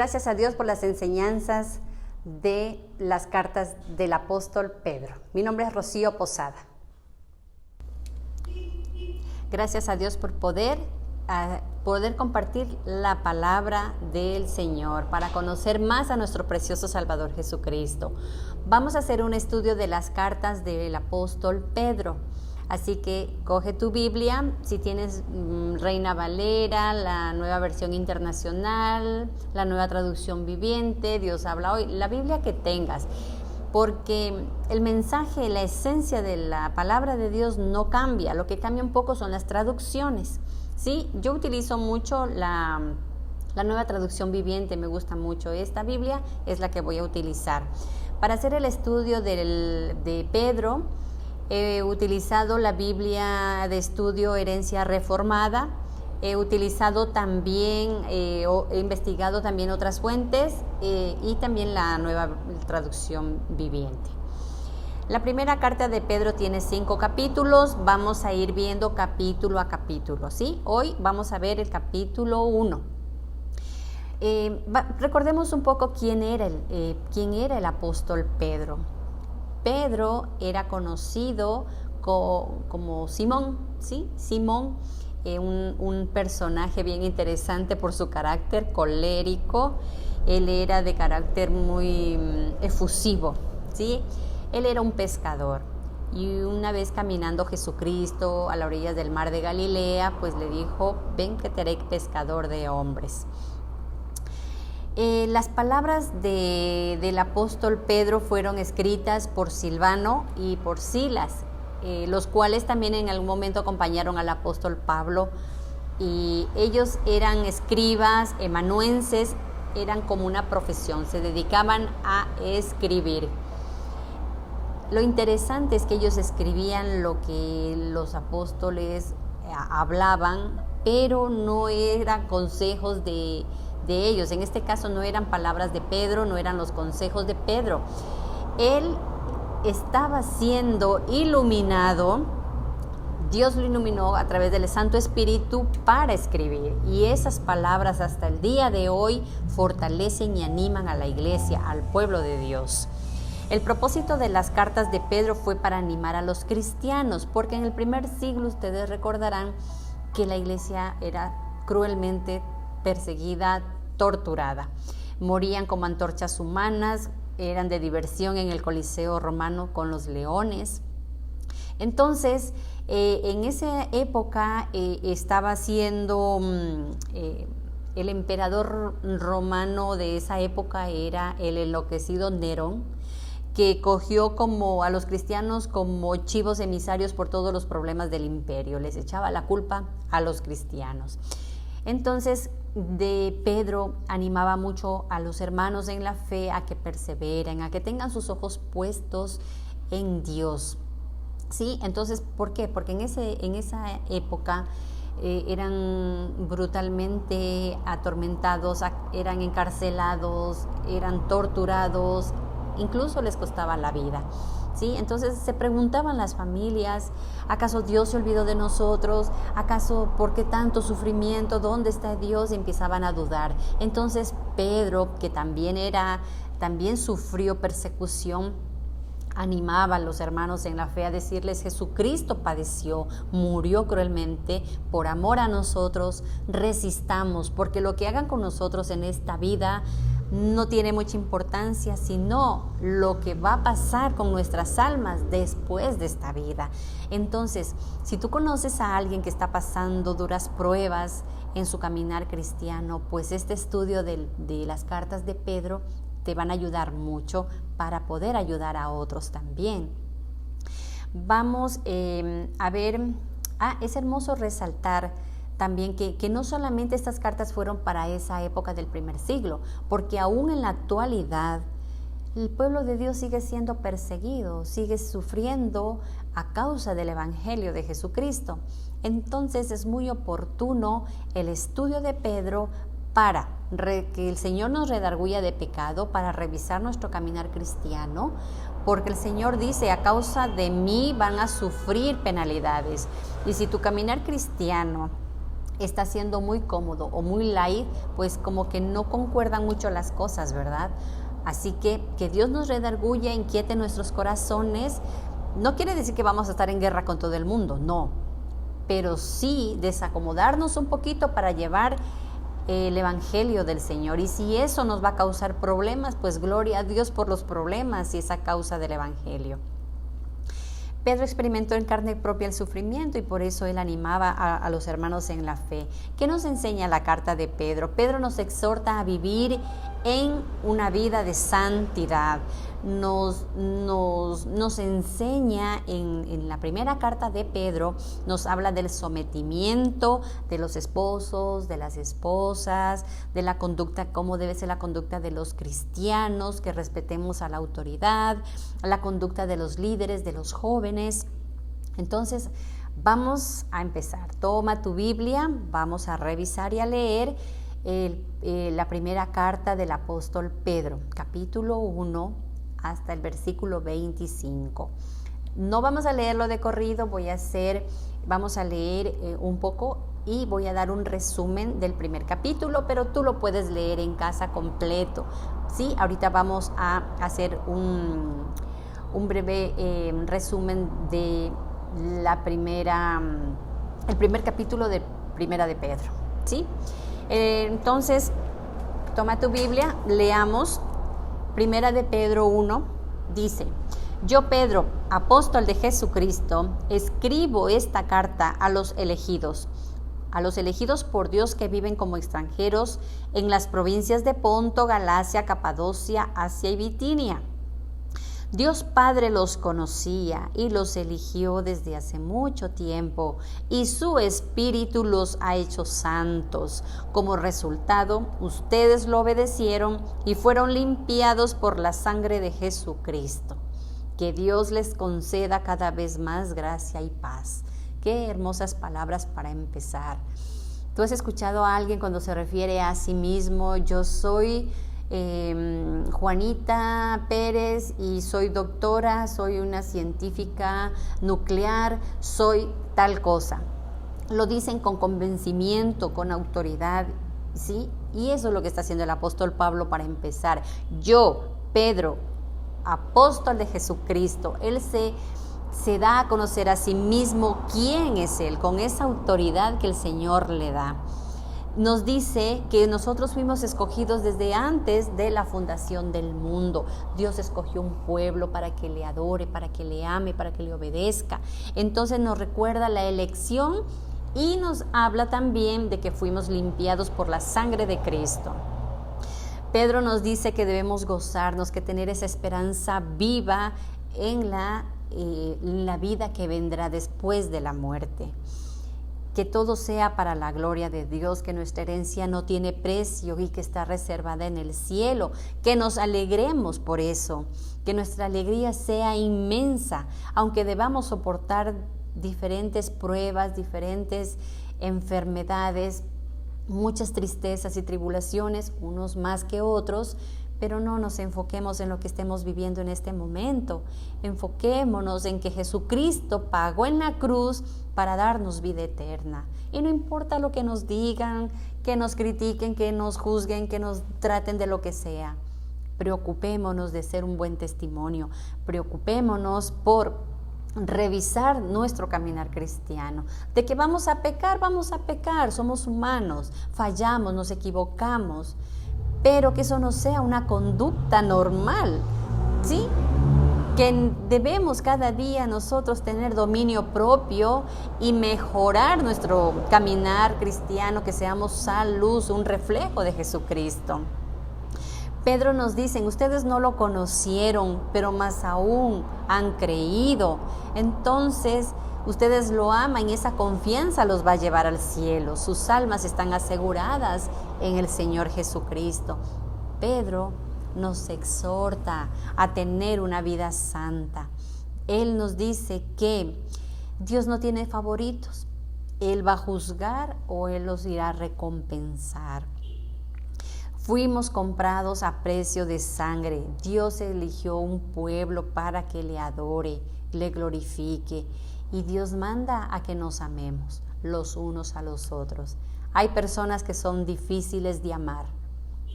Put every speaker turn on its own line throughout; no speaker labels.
gracias a Dios por las enseñanzas de las cartas del apóstol Pedro. Mi nombre es Rocío Posada. Gracias a Dios por poder compartir la palabra del Señor para conocer más a nuestro precioso Salvador Jesucristo. Vamos a hacer un estudio de las cartas del apóstol Pedro. Así que coge tu Biblia, si tienes Reina Valera, la Nueva Versión Internacional, la Nueva Traducción Viviente, Dios habla hoy, la Biblia que tengas, porque el mensaje, la esencia de la palabra de Dios no cambia, lo que cambia un poco son las traducciones, ¿sí? Yo utilizo mucho la Nueva Traducción Viviente, me gusta mucho esta Biblia, es la que voy a utilizar. Para hacer el estudio de Pedro, he utilizado la Biblia de estudio Herencia Reformada, he utilizado también, he investigado también otras fuentes y también la Nueva Traducción Viviente. La primera carta de Pedro tiene 5 capítulos, vamos a ir viendo capítulo a capítulo, ¿sí? Hoy vamos a ver el capítulo 1. Recordemos un poco quién era el apóstol Pedro. Pedro era conocido como Simón, ¿sí? Simón, un personaje bien interesante por su carácter colérico. Él era de carácter muy efusivo, ¿sí? Él era un pescador y una vez caminando Jesucristo a la orilla del mar de Galilea, pues le dijo, ven que te haré pescador de hombres. Las palabras del apóstol Pedro fueron escritas por Silvano y por Silas, los cuales también en algún momento acompañaron al apóstol Pablo, y ellos eran escribas, amanuenses, eran como una profesión, se dedicaban a escribir. Lo interesante es que ellos escribían lo que los apóstoles hablaban, pero no eran consejos de ellos. En este caso no eran palabras de Pedro, no eran los consejos de Pedro. Él estaba siendo iluminado, Dios lo iluminó a través del Santo Espíritu para escribir, y esas palabras hasta el día de hoy fortalecen y animan a la iglesia, al pueblo de Dios. El propósito de las cartas de Pedro fue para animar a los cristianos, porque en el primer siglo ustedes recordarán que la iglesia era cruelmente perseguida, torturada. Morían como antorchas humanas, eran de diversión en el Coliseo romano con los leones. Entonces, en esa época estaba siendo el emperador romano de esa época era el enloquecido Nerón, que cogió como a los cristianos como chivos emisarios por todos los problemas del imperio, les echaba la culpa a los cristianos. Entonces, Pedro animaba mucho a los hermanos en la fe a que perseveren, a que tengan sus ojos puestos en Dios. ¿Sí? Entonces, ¿por qué? Porque en esa época eran brutalmente atormentados, eran encarcelados, eran torturados, incluso les costaba la vida. ¿Sí? Entonces se preguntaban las familias, ¿acaso Dios se olvidó de nosotros? ¿Acaso por qué tanto sufrimiento? ¿Dónde está Dios? Y empezaban a dudar. Entonces Pedro, que también sufrió persecución, animaba a los hermanos en la fe a decirles, Jesucristo padeció, murió cruelmente por amor a nosotros, resistamos, porque lo que hagan con nosotros en esta vida no tiene mucha importancia, sino lo que va a pasar con nuestras almas después de esta vida. Entonces, si tú conoces a alguien que está pasando duras pruebas en su caminar cristiano, pues este estudio de las cartas de Pedro te van a ayudar mucho para poder ayudar a otros también. Vamos a ver, es hermoso resaltar también que no solamente estas cartas fueron para esa época del primer siglo, porque aún en la actualidad el pueblo de Dios sigue siendo perseguido, sigue sufriendo a causa del Evangelio de Jesucristo. Entonces es muy oportuno el estudio de Pedro para que el Señor nos redarguya de pecado, para revisar nuestro caminar cristiano, porque el Señor dice, a causa de mí van a sufrir penalidades. Y si tu caminar cristiano está siendo muy cómodo o muy light, pues como que no concuerdan mucho las cosas, ¿verdad? Así que Dios nos redarguya, inquiete nuestros corazones. No quiere decir que vamos a estar en guerra con todo el mundo, no, pero sí desacomodarnos un poquito para llevar el evangelio del Señor. Y si eso nos va a causar problemas, pues gloria a Dios por los problemas y esa causa del evangelio. Pedro experimentó en carne propia el sufrimiento y por eso él animaba a los hermanos en la fe. ¿Qué nos enseña la carta de Pedro? Pedro nos exhorta a vivir en una vida de santidad. Nos enseña en la primera carta de Pedro, nos habla del sometimiento de los esposos, de las esposas, de la conducta, cómo debe ser la conducta de los cristianos, que respetemos a la autoridad, la conducta de los líderes, de los jóvenes. Entonces, vamos a empezar. Toma tu Biblia, vamos a revisar y a leer la primera carta del apóstol Pedro, capítulo 1 hasta el versículo 25. No vamos a leerlo de corrido, vamos a leer un poco y voy a dar un resumen del primer capítulo, pero tú lo puedes leer en casa completo. Sí, ahorita vamos a hacer un breve resumen de el primer capítulo de Primera de Pedro, ¿sí? Entonces, toma tu Biblia, leamos. Primera de Pedro 1, dice: Yo, Pedro, apóstol de Jesucristo, escribo esta carta a los elegidos por Dios que viven como extranjeros en las provincias de Ponto, Galacia, Capadocia, Asia y Bitinia. Dios Padre los conocía y los eligió desde hace mucho tiempo, y su Espíritu los ha hecho santos. Como resultado, ustedes lo obedecieron y fueron limpiados por la sangre de Jesucristo. Que Dios les conceda cada vez más gracia y paz. Qué hermosas palabras para empezar. ¿Tú has escuchado a alguien cuando se refiere a sí mismo? Yo soy Juanita Pérez y soy doctora, soy una científica nuclear, soy tal cosa. Lo dicen con convencimiento, con autoridad, ¿sí? Y eso es lo que está haciendo el apóstol Pablo para empezar. Yo, Pedro, apóstol de Jesucristo, él se da a conocer a sí mismo quién es él, con esa autoridad que el Señor le da. Nos dice que nosotros fuimos escogidos desde antes de la fundación del mundo. Dios escogió un pueblo para que le adore, para que le ame, para que le obedezca. Entonces nos recuerda la elección y nos habla también de que fuimos limpiados por la sangre de Cristo. Pedro nos dice que debemos gozarnos, que tener esa esperanza viva en la vida que vendrá después de la muerte. Que todo sea para la gloria de Dios, que nuestra herencia no tiene precio y que está reservada en el cielo, que nos alegremos por eso, que nuestra alegría sea inmensa, aunque debamos soportar diferentes pruebas, diferentes enfermedades, muchas tristezas y tribulaciones, unos más que otros, pero no nos enfoquemos en lo que estemos viviendo en este momento. Enfoquémonos en que Jesucristo pagó en la cruz para darnos vida eterna. Y no importa lo que nos digan, que nos critiquen, que nos juzguen, que nos traten de lo que sea. Preocupémonos de ser un buen testimonio. Preocupémonos por revisar nuestro caminar cristiano. De que vamos a pecar, somos humanos, fallamos, nos equivocamos. Pero que eso no sea una conducta normal, ¿sí? Que debemos cada día nosotros tener dominio propio y mejorar nuestro caminar cristiano, que seamos sal, luz, un reflejo de Jesucristo. Pedro nos dice: ustedes no lo conocieron, pero más aún han creído. Entonces, ustedes lo aman y esa confianza los va a llevar al cielo. Sus almas están aseguradas en el Señor Jesucristo. Pedro nos exhorta a tener una vida santa. Él nos dice que Dios no tiene favoritos. Él va a juzgar o Él los irá a recompensar. Fuimos comprados a precio de sangre. Dios eligió un pueblo para que le adore, le glorifique. Y Dios manda a que nos amemos. los unos a los otros. Hay personas que son difíciles de amar,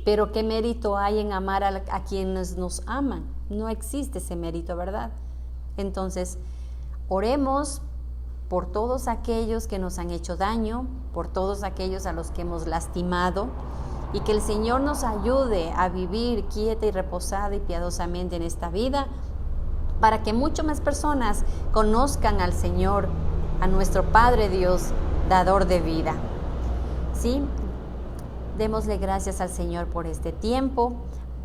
pero ¿qué mérito hay en amar a quienes nos aman? No existe ese mérito, ¿verdad? Entonces, oremos por todos aquellos que nos han hecho daño, por todos aquellos a los que hemos lastimado, y que el Señor nos ayude a vivir quieta y reposada y piadosamente en esta vida, para que muchas más personas conozcan al Señor, a nuestro Padre Dios, dador de vida. ¿Sí? Démosle gracias al Señor por este tiempo,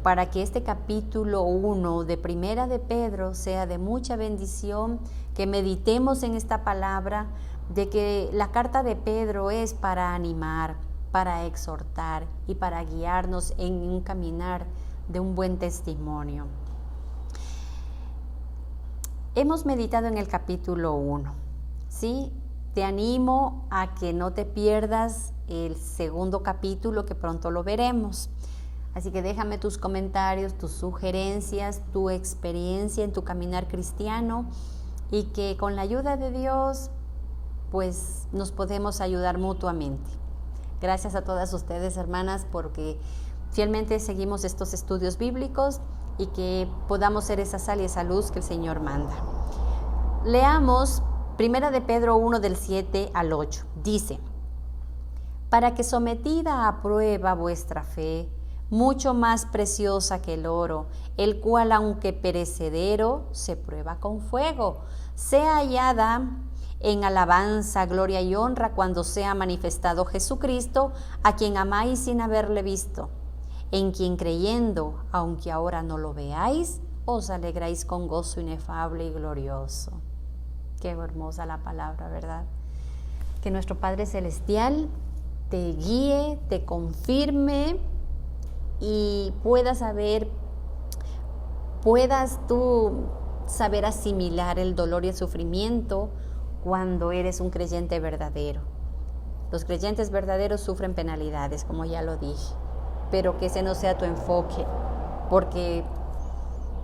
para que este capítulo 1 de Primera de Pedro sea de mucha bendición, que meditemos en esta palabra, de que la carta de Pedro es para animar, para exhortar y para guiarnos en un caminar de un buen testimonio. Hemos meditado en el capítulo 1, ¿sí? Te animo a que no te pierdas el segundo capítulo, que pronto lo veremos. Así que déjame tus comentarios, tus sugerencias, tu experiencia en tu caminar cristiano, y que con la ayuda de Dios, pues nos podemos ayudar mutuamente. Gracias a todas ustedes, hermanas, porque fielmente seguimos estos estudios bíblicos y que podamos ser esa sal y esa luz que el Señor manda. Leamos Primera de Pedro 1 del 7 al 8. Dice: para que sometida a prueba vuestra fe, mucho más preciosa que el oro, el cual aunque perecedero, se prueba con fuego, sea hallada en alabanza, gloria y honra cuando sea manifestado Jesucristo, a quien amáis sin haberle visto, en quien creyendo, aunque ahora no lo veáis, os alegráis con gozo inefable y glorioso. Qué hermosa la palabra, ¿verdad? Que nuestro Padre Celestial te guíe, te confirme y puedas tú saber asimilar el dolor y el sufrimiento cuando eres un creyente verdadero. Los creyentes verdaderos sufren penalidades, como ya lo dije, pero que ese no sea tu enfoque, porque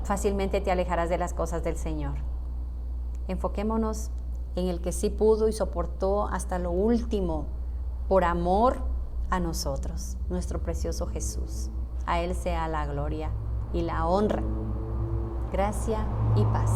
fácilmente te alejarás de las cosas del Señor. Enfoquémonos en el que sí pudo y soportó hasta lo último por amor a nosotros, nuestro precioso Jesús. A Él sea la gloria y la honra, gracia y paz.